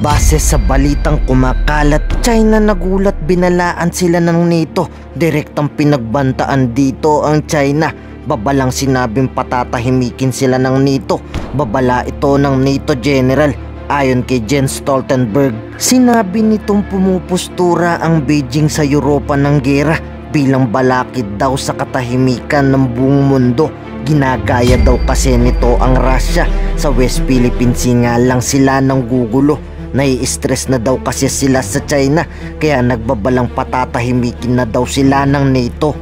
Base sa balitang kumakalat, China nagulat binalaan sila ng NATO. Direktang pinagbantaan dito ang China. Babalang sinabing patatahimikin sila ng NATO. Babala ito ng NATO General. Ayon kay Jens Stoltenberg, sinabi nitong pumupustura ang Beijing sa Europa ng gera bilang balakid daw sa katahimikan ng buong mundo. Ginagaya daw kasi nito ang Russia. Sa West Philippines nga lang sila ng gugulo. Nai-stress na daw kasi sila sa China, kaya nagbabalang patatahimikin na daw sila ng NATO.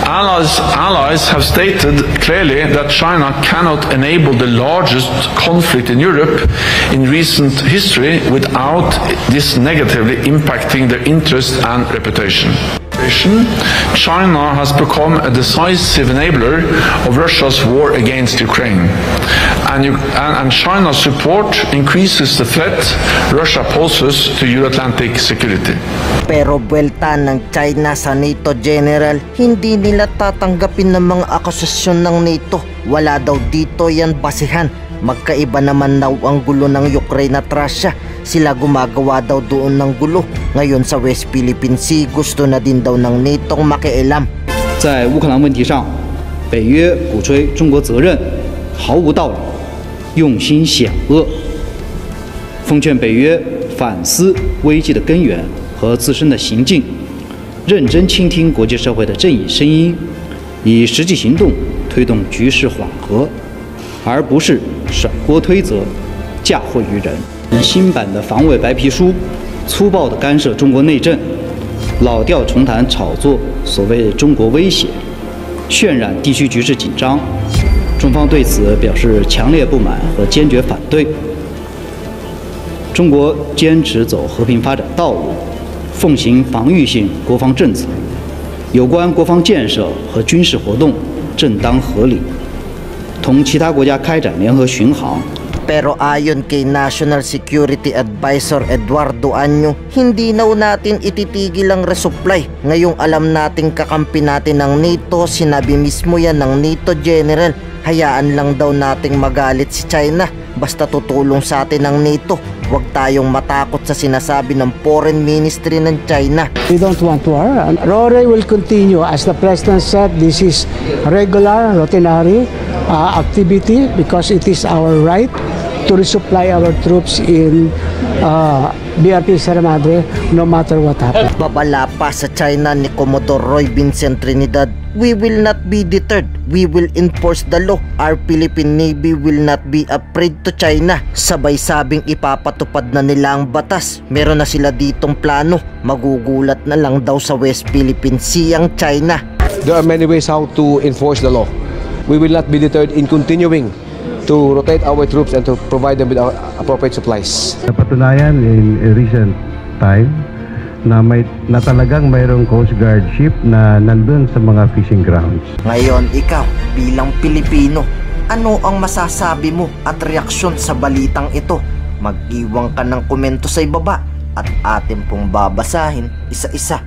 Allies have stated clearly that China cannot enable the largest conflict in Europe in recent history without this negatively impacting their interest and reputation. China has become a decisive enabler of Russia's war against Ukraine, and China's support increases the threat Russia poses to Euro-Atlantic security. Pero buwelta ng China sa NATO General, hindi nila tatanggapin ng mga akusasyon ng NATO. Wala daw dito yan basihan. Magkaiba naman daw ang gulo ng Ukraine at Russia. Sila gumagawa daw doon ng gulo. Ngayon sa West Philippine Sea, gusto na din daw ng NATO makialam. 在乌克兰问题上，北约鼓吹中国责任毫无道理，用心险恶。奉劝北约反思危机的根源和自身的行径，认真倾听国际社会的正义声音，以实际行动推动局势缓和，而不是甩锅推责、嫁祸于人。新版的防伪白皮书粗暴地干涉中国内政，老调重弹炒作所谓中国威胁，渲染地区局势紧张。中方对此表示强烈不满和坚决反对。中国坚持走和平发展道路，奉行防御性国防政策，有关国防建设和军事活动正当合理，同其他国家开展联合巡航。 Pero ayon kay National Security Advisor Eduardo Año, hindi na natin ititigil ang resupply. Ngayong alam nating kakampi natin ng NATO, sinabi mismo yan ng NATO General. Hayaan lang daw nating magalit si China, basta tutulong sa atin ng NATO. Huwag tayong matakot sa sinasabi ng Foreign Ministry ng China. We don't want war. RORE will continue. As the President said, this is regular, routinary activity because it is our right to resupply our troops in BRP Sierra Madre no matter what happens. Babala pa sa China ni Commodore Roy Vincent Trinidad, we will not be deterred. We will enforce the law. Our Philippine Navy will not be afraid to China. Sabay sabing ipapatupad na nila ang batas. Meron na sila ditong plano. Magugulat na lang daw sa West Philippine Sea ang China. There are many ways how to enforce the law. We will not be deterred in continuing to rotate our troops and to provide them with appropriate supplies. Napatunayan in recent time na talagang mayroong Coast Guard ship na nandun sa mga fishing grounds. Ngayon ikaw bilang Pilipino, ano ang masasabi mo at reaksyon sa balitang ito? Mag-iwan ka ng komento sa ibaba at atin pong babasahin isa-isa.